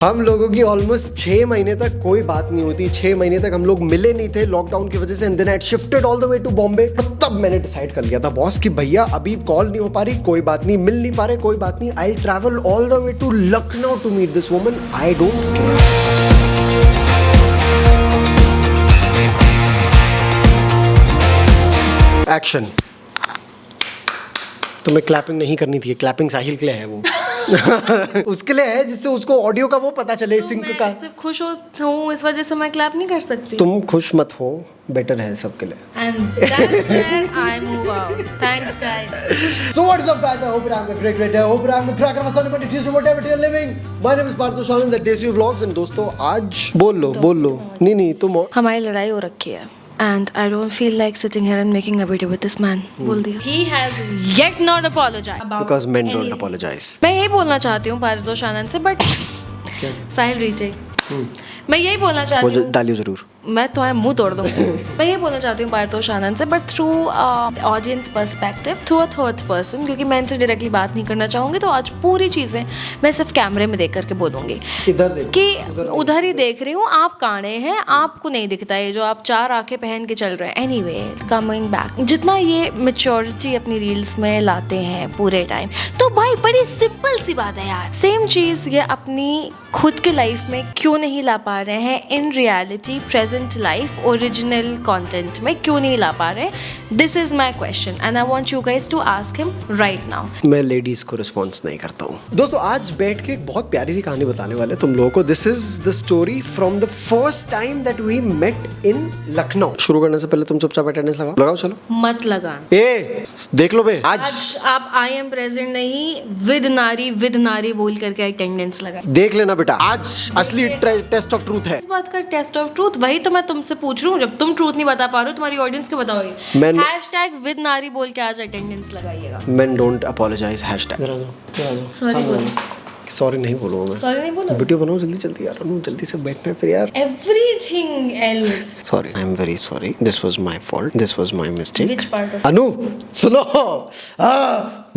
हम लोगों की ऑलमोस्ट 6 महीने तक कोई बात नहीं होती। 6 महीने तक हम लोग मिले नहीं थे लॉकडाउन की वजह से। And then I shifted all the way to Bombay. तब मैंने डिसाइड कर लिया था बॉस कि भैया अभी कॉल नहीं हो पा रही, कोई बात नहीं, मिल नहीं पा रहे, कोई बात नहीं, I travel all the way to Lucknow to meet this woman. I don't care. Action. तुम्हें क्लैपिंग नहीं करनी थी, क्लैपिंग साहिल के लिए है वो। उसके लिए है जिससे उसको ऑडियो का वो पता चले, सिंक का। मैं सिर्फ खुश हूँ इस वजह से मैं क्लैप नहीं कर सकती। तुम खुश मत हो, बेटर है सबके लिए। And that's where I move out. Thanks guys. So what is up guys? I hope you're having a great day. I hope you're having a cracker of a Sunday, Monday, Tuesday, whatever you're living. My name is Parthu Shaman, the Desi Vlogs, and दोस्तों आज बोल लो। नहीं तुम हमारी लड़ाई हो रखी है and I don't feel like sitting here and making a video with this man. बोल दिया। He has yet not apologized about because men don't anything. apologize. मैं यही बोलना चाहती हूँ पारितोष आनंद से, बट साहिल रीटेक। मैं यही बोलना चाहती हूँ, डालियो जरूर। मैं तुम्हारा मुंह तोड़ दूंगी। मैं ये बोलना चाहती हूँ पारितोष आनंद से, but through audience perspective, through a third person, क्योंकि मैं इनसे डायरेक्टली बात नहीं करना चाहूँगी। तो आज पूरी चीज़ें मैं सिर्फ कैमरे में देख करके बोलूँगी कि उधर ही देख रही हूँ, आप काणे हैं, आपको नहीं दिखता ये जो आप 4 आंखें पहन के चल रहे हैं। एनीवे, कमिंग बैक, जितना ये मेच्योरिटी अपनी रील्स में लाते हैं पूरे टाइम, तो भाई बड़ी सिंपल सी बात है यार, सेम चीज़ ये अपनी खुद के लाइफ में क्यों नहीं ला पा रहे हैं? In reality present life original content में क्यों नहीं ला पा रहे? This is my question and I want you guys to ask him right now. मैं लेडीज को रिस्पॉन्स नहीं करता हूँ। दोस्तों आज बैठ के एक बहुत प्यारी सी कहानी बताने वाले तुम लोगों को। This is the story from the first time that we met in Lucknow. शुरू करने से पहले तुम चुपचाप अटेंडेंस लगाओ। चलो मत लगा, ए देख लो बे। आज आप आई एम प्रेजेंट नहीं, विद नारी बोल करके अटेंडेंस लगा। देख लेना बेटा, आज असली टेस्ट ऑफ ट्रूथ है। इस बात का टेस्ट ऑफ ट्रूथ वही तो मैं तुमसे पूछ रही हूँ। जब तुम ट्रूथ नहीं बता पा रहे हो, तुम्हारी ऑडियंस को बताओगे। #विद नारी बोल के आज अटेंडेंस लगाइएगा। Men don't apologize hashtag। Sorry बोलो। सॉरी नहीं बोलूंगा मैं। सॉरी नहीं बोलो। वीडियो बनाओ जल्दी यार, जल्दी से बैठना है फिर यार। Everything else. Sorry, I am very sorry. This was my fault. This was my mistake. Which part of? Anu, सुनो।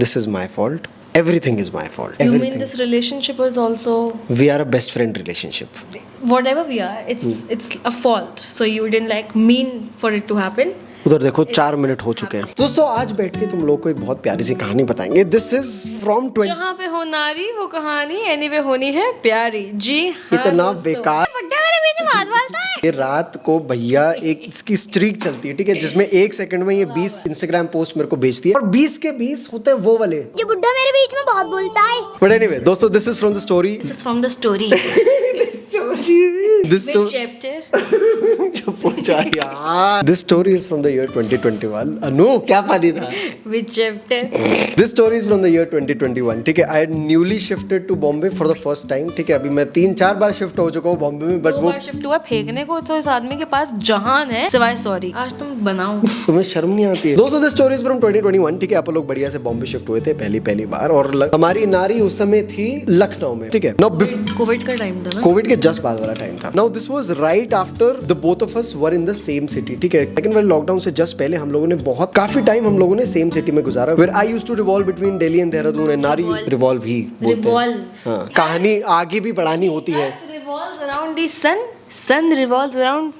This is my fault. Everything is my fault. You Everything. mean this relationship is also We are a best friend relationship. whatever we are? It's a fault. So you didn't like mean for it to happen. उधर देखो 4 minute हो चुके हैं। दोस्तों आज बैठ के तुम लोग को एक बहुत प्यारी सी कहानी बताएंगे। This is from 20। जहाँ पे हो नारी वो कहानी एनीवे होनी है प्यारी। जी हाँ इतना दोस्तों। बेकार। बड्डा मेरे बीच में बात बोलता है। ये रात को भैया एक इसकी स्ट्रीक चलती है, ठीक है, जिसमें 1 सेकंड में ये 20 इंस्टाग्राम पोस्ट मेरे को भेजती है और 20 के 20 होते हैं वो वाले। ये बुड्ढा मेरे बीच में बहुत बोलता है। बट एनीवे दोस्तों, this is from the story. This is from the story. This Which chapter? चुप हो जा यार। This story is from the year 2021। अनु क्या पानी था? Which chapter? This story is from the year 2021। ठीक है, I had newly shifted to Bombay for the first time। ठीक है, अभी मैं 3-4 बार शिफ्ट हो चुका हूँ बॉम्बे में, बट 2 वो बार शिफ्ट हुआ फेंकने को तो इस आदमी के पास जहान है सिवाय सॉरी। आज तुम बनाओ। तुम्हें शर्म नहीं आती है? दोस्तों दिस स्टोरी इज फ्रॉम 2021। ठीक है, आप लोग बढ़िया से बॉम्बे शिफ्ट हुए थे पहली बार और हमारी नारी उस समय थी लखनऊ में। ठीक है, कोविड का टाइम था ना? कोविड के जस्ट बाद वाला टाइम था। Now this was right after the both of us were in the same city. ठीक है, लेकिन वाले लॉकडाउन से जस्ट पहले हम लोगों ने काफी टाइम हम लोगों ने सेम सिटी में गुजारा। Where I used to revolve between Delhi and Dehradun and नारी रिवॉल्व ही बोलते हैं। हाँ, कहानी आगे भी बढ़ानी होती है। Revolves around the sun revolves around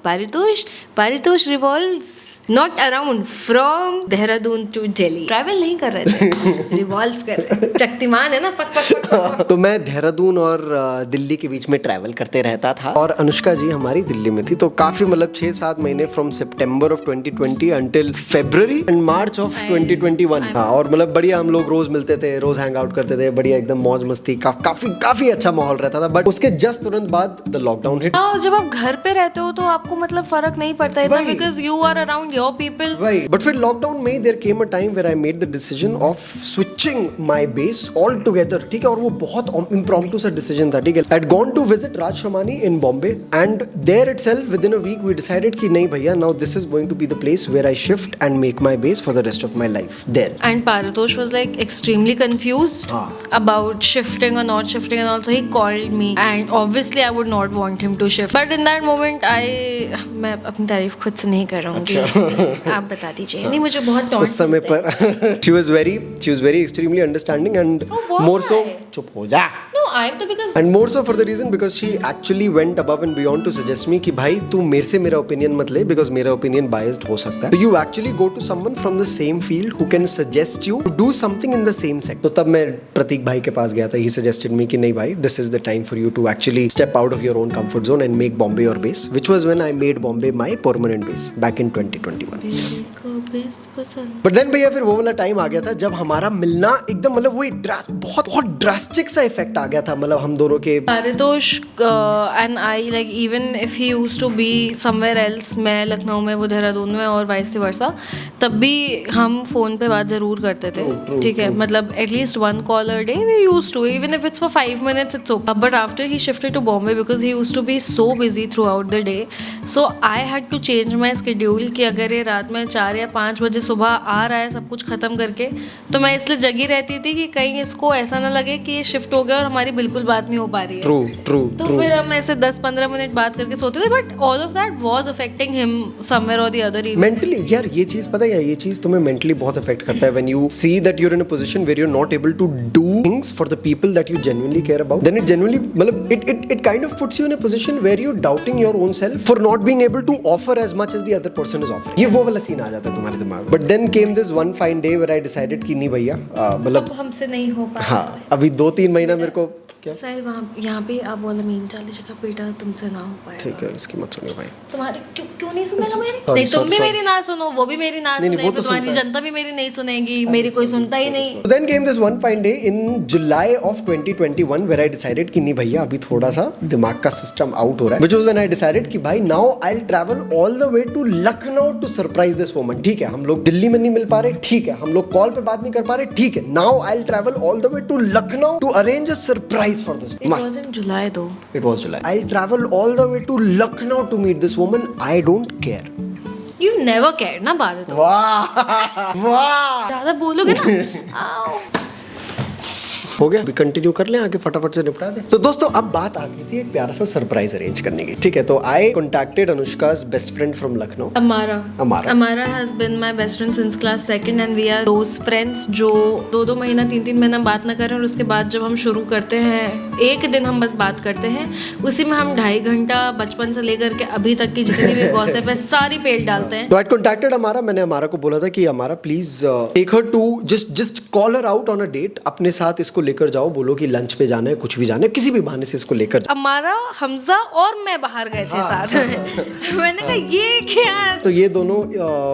Paritosh revolves not around from Dehradun to Delhi। Travel नहीं कर रहे थे, रिवॉल्व कर रहे। शक्तिमान है ना, फक। तो मैं देहरादून और दिल्ली के बीच में ट्रैवल करते रहता था और अनुष्का जी हमारी दिल्ली में थी। तो काफी मतलब 6-7 महीने from September of 2020 until February and March of 2021। हाँ, और मतलब बढ़िया हम लोग रोज मिलते थे, रोज हैंग आउट करते थे, बढ़िया एकदम मौज मस्ती, काफी अच्छा माहौल रहता था। बट उसके जस्ट तुरंत बाद द लॉकडाउन हिट। जब आप घर पे रहते हो तो आपको मतलब फर्क नहीं पड़ता इतना, because you are around your people. But फिर लॉकडाउन में there came a time where I made the decision of switching my base altogether. ठीक है, और वो बहुत इम्प्रॉम्प्टू सा डिसीजन था। ठीक है, I had gone to visit Raj Shamani in Bombay and there itself within a week we decided कि नहीं भैया, now this is going to be the place where I shift and make my base for the rest of my life there. And Paritosh was like extremely confused about shifting or not shifting, and also he called me and obviously I would not want him to shift, but in that moment मैं अपनी तारीफ खुद से नहीं कर रहा हूँ। आप बता दीजिए। नहीं, मुझे बहुत उस समय पर she was very extremely understanding and more so चुप हो जा। No, आई एम तो because and more so for the reason because she actually went above and beyond to suggest me कि भाई तू मेरे से मेरा ओपिनियन मत ले बिकॉज मेरा ओपिनियन बायस्ड हो सकता है. तो you actually go to someone from the same field who can suggest you to do something in the same sector. तो तब मैं प्रतीक भाई के पास गया था. ही सजेस्टेड मी कि नहीं भाई, this is the time for you to actually step out of your own comfort zone and make Bombay your base, which was when I made Bombay my permanent base back in 2021. But then भैया फिर वो वाला time आ गया था जब हमारा मिलना एकदम मतलब वही बहुत बहुत ड्रास्टिक सा इफेक्ट आ गया था मतलब हम दोनों के. Paritosh and I like even if he used to be somewhere else, मैं लखनऊ में वो देहरादून में और वाइस वर्सा, तब भी हम फोन पे बात जरूर करते थे. ठीक है, मतलब at least 1 call a day we used to, even if it's for 5 minutes it's okay. But after he shifted to Bombay because he used to be so busy throughout the day, so I had to change my schedule कि अगर ये रात में 4 या 5 बजे सुबह आ रहा है सब कुछ खत्म करके, तो मैं इसलिए जगी रहती थी कि कहीं इसको ऐसा ना लगे कि ये शिफ्ट हो गया और हमारी बिल्कुल बात नहीं हो पा रही है. तो फिर हम ऐसे 10-15 मिनट बात करके सोते थे, but all of that was affecting him somewhere और द अदर. मेंटली यार ये चीज पता है, ये चीज तुम्हें मेंटली बहुत अफेक्ट करता है when you see that you are in a position where you are not able to do things for the people that you genuinely care about. Then it genuinely मतलब it kind of puts you in a position where you doubting your own self for not being able to offer as much as the other person is offering. ये वो वाला scene आ जाता है तुम्हारे दिमाग में. But then came this one fine day where I decided कि नहीं भैया मतलब हमसे नहीं हो पा. हाँ, अभी 2-3 महीना मेरे को क्या साहिल वहाँ यहाँ पे आप बोला मीम चाली जगह बेटा तुमसे ना हो पाएगा. ठीक है, इसकी मत सुनियो भाई. तुम्हारी क्यों नहीं सुनेगा मेरी? नहीं, तुम भी मेरी ना सुनो, वो भी मेरी ना सुने, फिर तुम्हारी जनता भी मेरी नहीं सुनेगी, मेरी कोई सुनता ही नहीं. So then came this one fine day in July of 2021 where I decided कि नहीं भैया अभी थोड़ा सा दिमाग का सिस्टम आउट हो रहा है. Which was when I decided कि भाई now I'll travel all the way to Lucknow to surprise this woman. ठीक है, हम लोग दिल्ली में नहीं मिल पा रहे, ठीक है, हम लोग कॉल पे बात नहीं कर पा रहे, ठीक है. Now I'll travel all the way to Lucknow to arrange a surprise for this. It was in July though. It was July. I'll travel all the way to Lucknow to meet this woman. I don't care. You never cared ना भारत. वाह वाह, ज़्यादा बोलोगे ना. आओ. हो गया, अभी कंटिन्यू कर लें आगे, फटाफट से निपटा दें. तो दोस्तों अब बात आ गई थी एक प्यारा सा सरप्राइज अरेंज करने की. ठीक है, तो I contacted Anushka's best friend from Lucknow. Amara has been my best friend since class 2nd and we are those friends जो 2-2 महीना 3-3 महीना बात ना करें और उसके बाद जब हम शुरू करते हैं एक दिन हम बस बात करते हैं, उसी में हम 2.5 घंटा बचपन से लेकर के अभी तक की जितनी भी गॉसिप है सारी पेल डालते हैं. तो आई कॉन्टैक्टेड अमारा. मैंने अमारा को बोला था कि Amara please take her to just call her out on a date. अपने साथ इसको लेकर जाओ, बोलो कि लंच पे जाना है, कुछ भी जाना है, किसी भी बहाने से इसको लेकर जाओ. अमारा, हमजा और मैं बाहर गए थे साथ में. मैंने कहा ये क्या. तो ये दोनों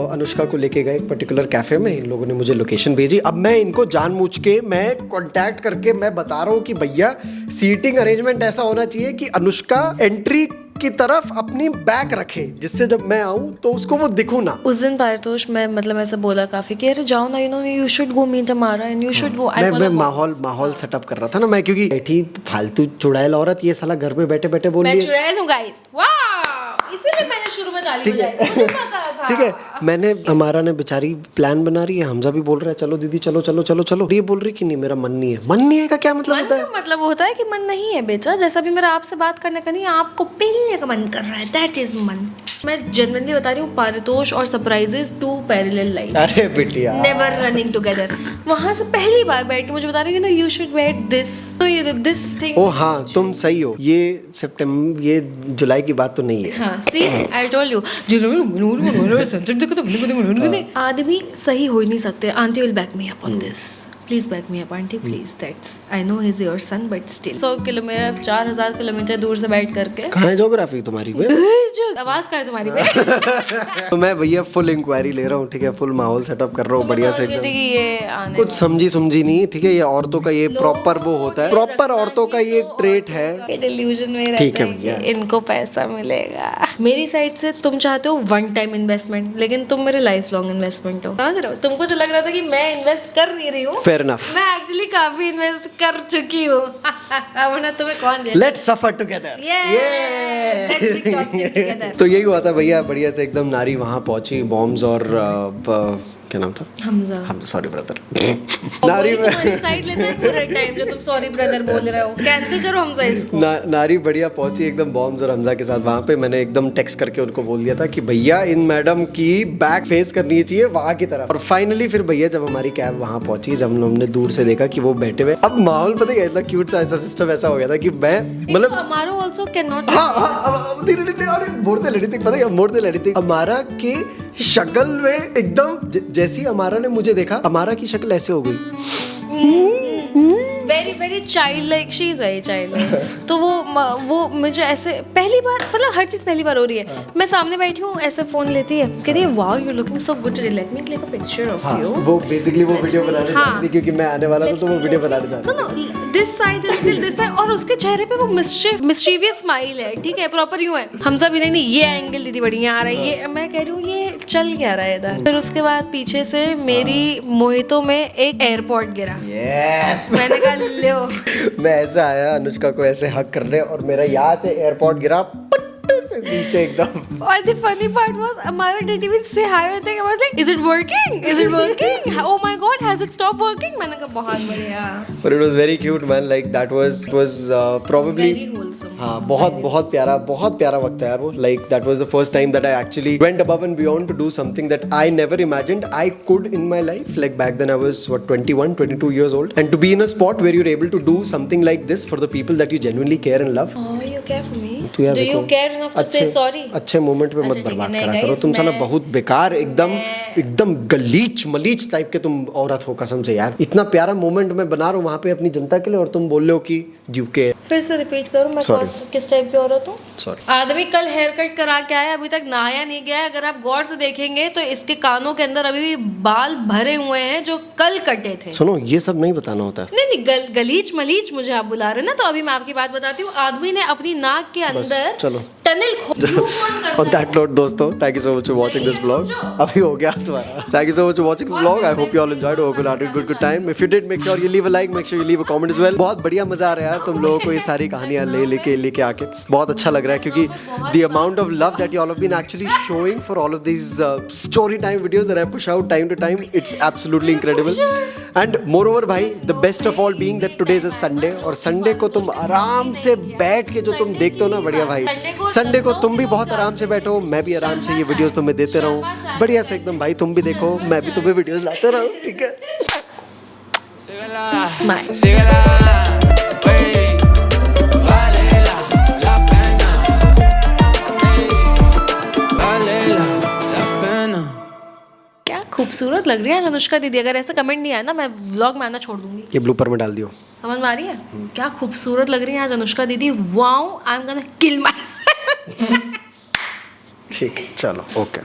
अनुष्का को लेके गए एक पर्टिकुलर कैफे में. इन लोगों ने मुझे लोकेशन भेजी. अब मैं इनको जानबूझ के मैं कांटेक्ट करके मैं बता रहा हूँ कि भैया सीटिंग अरेंजमेंट ऐसा होना चाहिए कि अनुष्का एंट्री की तरफ अपनी बैक रखे, जिससे जब मैं आऊं तो उसको वो दिखूं ना. उस दिन पारितोष मैं मतलब ऐसा बोला काफी कि अरे जाओ ना, यू शुड गो मीट अमारा एंड यू शुड गो. मैं माहौल सेटअप कर रहा था ना मैं, क्योंकि बैठी फालतू चुड़ैल औरत ये साला घर में बैठे बैठे बोल रही है. मैं चुड़ैल हूं गाइस, वाह, इसीलिए मैंने शुरू में ताली बजाई, मुझे पता था. ठीक है, मैंने हमारा ने बेचारी प्लान बना रही है. हमजा भी बोल रहा है चलो दीदी चलो चलो चलो चलो. ये बोल रही कि नहीं मेरा मन नहीं है. मन नहीं है का क्या मतलब होता है? मतलब होता है कि मन नहीं है बेचा, जैसा भी मेरा आपसे बात करने का नहीं, आपको पीने का मन कर रहा है, दैट इज मन. मैं जनरली बता रही हूँ, पारितोष और सरप्राइजेस 2 पैरेलल लाइन. अरे बिटिया, नेवर रनिंग टुगेदर. वहां से पहली बार बैठ के मुझे बता रही हूँ you should wait this, so you this thing. ओ हाँ, तुम सही हो. ये सितंबर, ये जुलाई की बात तो नहीं है. हाँ, सी आई टोल्ड यू. आदमी सही हो ही नहीं सकते. Aunty will back me up on this. Please back me up aunty, please. That's I know he is your son but still 100 kilometre 4000 kilometre दूर से बैठ करके. कहाँ है ज्योग्राफी तुम्हारी पे? आवाज कहाँ है तुम्हारी पे? तो मैं भैया फुल इंक्वायरी ले रहा हूँ. ठीक है, फुल माहौल सेटअप कर रहा हूँ बढ़िया से. कुछ समझी नहीं. ठीक है, ये औरतों का ये प्रॉपर वो होता है, प्रॉपर औरतों का ये ट्रेट है. डिल्यूजन में रहता है कि इनको पैसा मिलेगा. मेरी साइड से तुम चाहते हो 1 टाइम इन्वेस्टमेंट, लेकिन तुम मेरे लाइफ लॉन्ग इन्वेस्टमेंट हो. समझ रहे हो? तुमको जो लग रहा था कि मैं इन्वेस्ट कर नहीं रही हूँ, Fair enough. मैं एक्चुअली काफी इन्वेस्ट कर चुकी हूँ. वरना तुम्हें कौन दे. Let's suffer together. Let's be toxic together. तो यही हुआ था भैया. बढ़िया से एकदम नारी वहाँ पहुंची. बॉम्ब्स और क्या नाम था? हमजा। हम सॉरी ब्रदर। नारी तुम्हारी साइड लेता है पूरे टाइम जो तुम सॉरी ब्रदर बोल रहे हो। कैंसिल करो हमजा इसको। नारी बढ़िया पहुंची एकदम बॉम्ब्स और हमजा के साथ वहां पे। मैंने एकदम टेक्स्ट करके उनको बोल दिया था कि भैया इन मैडम की बैक फेस करनी चाहिए वहां की तरफ। और फाइनली फिर भैया जब हमारी कैब वहां पहुंची, जब हमने दूर से देखा कि वो बैठे हुए, अब माहौल पता है इतना क्यूट सा ऐसा सिस्टम ऐसा हो गया था कि मैं मतलब हमारो आल्सो कैन नॉट। हाँ, धीरे-धीरे अरे मोड़ते लड़ी थी, पता है मोड़ते लड़ी थी। अमारा के शक्ल में एकदम जैसी अमारा ने मुझे देखा, अमारा की शक्ल ऐसे हो गई। Very very child like, she is very child like. तो वो मुझे ऐसे पहली बार, मतलब हर चीज पहली बार हो रही है। मैं सामने बैठी हूँ, ऐसे फोन लेती है, कह रही है wow you looking so good today, let me click a picture of you. वो बेसिकली वो वीडियो बनाने चाहती थी क्योंकि मैं आने वाला था, तो वो वीडियो बनाने चाहती no no this side little this side, और उसके चेहरे पे वो मिस्चीवियस स्माइल है, ठीक है, प्रॉपर यूं है। हमजा भी नहीं ये एंगल दीदी बढ़िया आ रहा है, ये मैं कह रही हूँ ये चल क्या रहा है इधर। फिर उसके बाद पीछे से मेरी मोहितो में एक एयरपोर्ट गिरा। Yes! मैंने कहा लो। मैं ऐसे आया अनुष्का को ऐसे हक करने, और मेरा यहाँ से एयरपोर्ट गिरा पट्टू से नीचे एकदम। और the funny part was Amara didn't even say hi or anything. I was like, is it working? Is it working? Oh my god, has it stopped working? मैंने कहा बहुत बढ़िया। But it was very cute man, like that was probably Very wholesome. हाँ बहुत प्यारा वक्त है यार वो। Like that was the first time that I actually went above and beyond to do something that I never imagined I could in my life. Like back then I was 21, 22 years old, and to be in a spot where you're able to do something like this for the people that you genuinely care and love. Oh, you care for me? तो यार Do you देखो, care enough to say sorry? अच्छे moment पे मत अच्छा, बर्बाद ठीक है, करा नहीं, करो। guys, तुम साला मैं- बहुत बेकार एकदम गलीच मलीच टाइप के तुम औरत हो कसम से यार। इतना प्यारा मोमेंट मैं बना रहा हूँ वहाँ पे अपनी जनता के लिए, और तुम बोल रहे हो कि ड्यू के। फिर से रिपीट करूं मैं Sorry. किस टाइप की औरत हूँ? Sorry. आदमी कल हेयर कट करा के आया, अभी तक नहाया नहीं गया है। अगर आप गौर से देखेंगे तो इसके कानों के अंदर अभी भी बाल भरे हुए हैं जो कल कटे थे। सुनो ये सब नहीं बताना होता है। नहीं गलीच मलीच मुझे आप बुला रहे हैं ना, तो अभी मैं आपकी बात बताती हूँ। आदमी ने अपनी नाक के अंदर चलो। टनल On that note दोस्तों, thank you so much for watching this vlog. अभी हो गया तुम्हारा। Thank you so much for watching this vlog. I hope you all enjoyed. Hope you had a good time. If you did, make sure you leave a like, make sure you leave a comment as well. बहुत बढ़िया मजा आ रहा है यार तुम लोगों को ये सारी कहानियां लेके आके। बहुत अच्छा लग रहा है क्योंकि the amount of love that you all have been actually showing for all of these story time videos that I push out time to time, it's absolutely incredible. And moreover भाई, the best of all being that today is a Sunday, और Sunday को तुम आराम से बैठ के जो तुम देखते हो ना, बढ़िया भाई। संडे को तुम भी बहुत आराम से बैठो, मैं भी आराम से ये वीडियोस तुम्हें देते रहूं बढ़िया से एकदम भाई। तुम भी देखो, मैं भी तुम्हें वीडियोस लाते रहूं, ठीक है। Smile. Síguela, wey, vale la pena, ey, vale la pena. क्या खूबसूरत लग रही है अनुष्का दीदी। अगर ऐसा कमेंट नहीं आया ना, मैं व्लॉग में आना छोड़ दूंगी। ये ब्लूपर में डाल दियो। समझ में आ रही है? क्या खूबसूरत लग रही है आज अनुष्का दीदी। Wow, I am gonna kill my self. ठीक है चलो, ओके।